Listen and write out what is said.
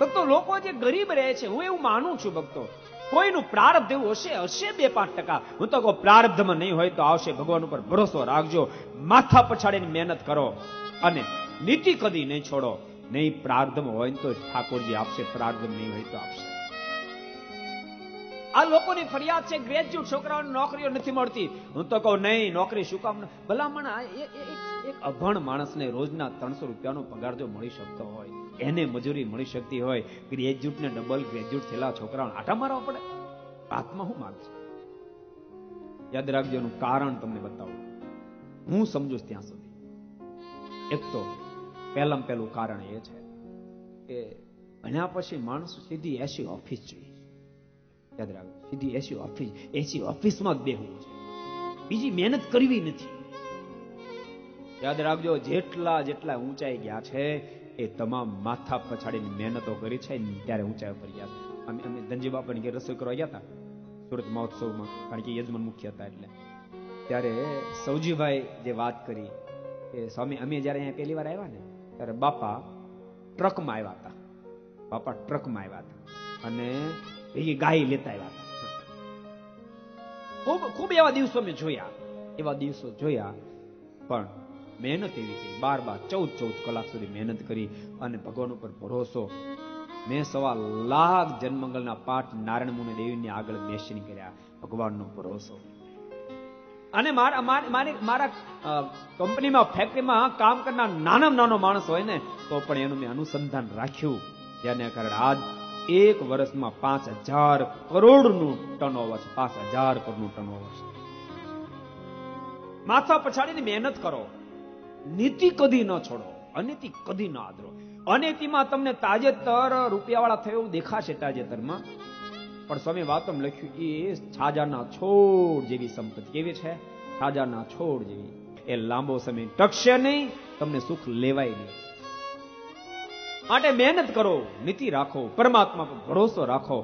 ભક્તો લોકો જે ગરીબ રહે છે, હું એવું માનું છું ભક્તો, કોઈનું પ્રારબ્ધ એવું હશે 2-5%. હું તો કહું પ્રારબ્ધમાં નહીં હોય તો આવશે. ભગવાન ઉપર ભરોસો રાખજો, માથા પછાડીને મહેનત કરો અને નીતિ કદી નહીં છોડો. નહીં પ્રારબ્ધમાં હોય તો ઠાકોરજી આપશે, પ્રારબ્ધ નહીં હોય તો આપશે. આ લોકોની ફરિયાદ છે ગ્રેજ્યુએટ છોકરાઓને નોકરીઓ નથી મળતી. હું તો કહું નહીં, નોકરી શું કામ? ભલામણ એક અભણ માણસને રોજના 300 રૂપિયાનો પગાર જો મળી શકતો હોય, એને મજૂરી મળી શકતી હોય, ગ્રેજ્યુએટ ને ડબલ ગ્રેજ્યુએટ થયેલા છોકરાઓને આટા મારવા પડે? આત્મા શું માગશે? યાદ રાખજો, એનું કારણ તમને બતાવું, હું સમજુ ત્યાં સુધી. એક તો પહેલું કારણ એ છે કે ભણ્યા પછી માણસ સીધી એસી ઓફિસ જોઈએ. યાદ રાખજો, સીધી એસી ઓફિસમાં જ બેહવું છે, બીજી મહેનત કરવી નથી. યાદ રાખજો, જેટલા ઊંચાઈ ગયા છે એ તમામ માથા પછાડીને મહેનતો કરી છે, ત્યારે ઊંચાઈ ઉપર ગયા છે. અમે ધનજી બાપાની ઘેર રસોઈ કરવા ગયા હતા સુરત મહોત્સવમાં, કારણ કે યજમાન મુખ્ય હતા. એટલે ત્યારે સૌજીભાઈ જે વાત કરી કે સ્વામી, અમે જયારે અહીંયા પહેલી વાર આવ્યા ને ત્યારે બાપા ટ્રકમાં આવ્યા હતા અને એ ગાય લેતા આવ્યા હતા. ખૂબ એવા દિવસો મેં જોયા, પણ મહેનત એવી કરી, 12-14 કલાક સુધી મહેનત કરી અને ભગવાન ઉપર ભરોસો. મેં 1.25 લાખ જન્મંગલના પાઠ નારાયણ મુનિ દેવીની આગળ બેસીને કર્યા, ભગવાનનો ભરોસો. અને મારા કંપનીમાં, ફેક્ટરીમાં કામ કરનાર નાનો માણસ હોય ને તો પણ એનું મેં અનુસંધાન રાખ્યું, જેને કારણે આજ 1 વર્ષમાં 5,000 કરોડનું ટર્નઓવર છે. 5,000 કરોડનું ટર્નઓવર છે. માથા પછાડીને મહેનત કરો, નીતિ કદી ન છોડો, અનીતિ કદી ન આદરો. અનીતિમાં તમને તાજેતર રૂપિયાવાળા થયો એવું દેખાશે તાજેતરમાં, પણ સ્વામી વાતમાં લખ્યું એ છાજાના છોડ જેવી સંપત્તિ. કેવી છે? છાજાના છોડ જેવી. એ લાંબો સમય ટકશે નહીં, તમને સુખ લેવાય નહીં. માટે મહેનત કરો, નીતિ રાખો, પરમાત્મા પર ભરોસો રાખો.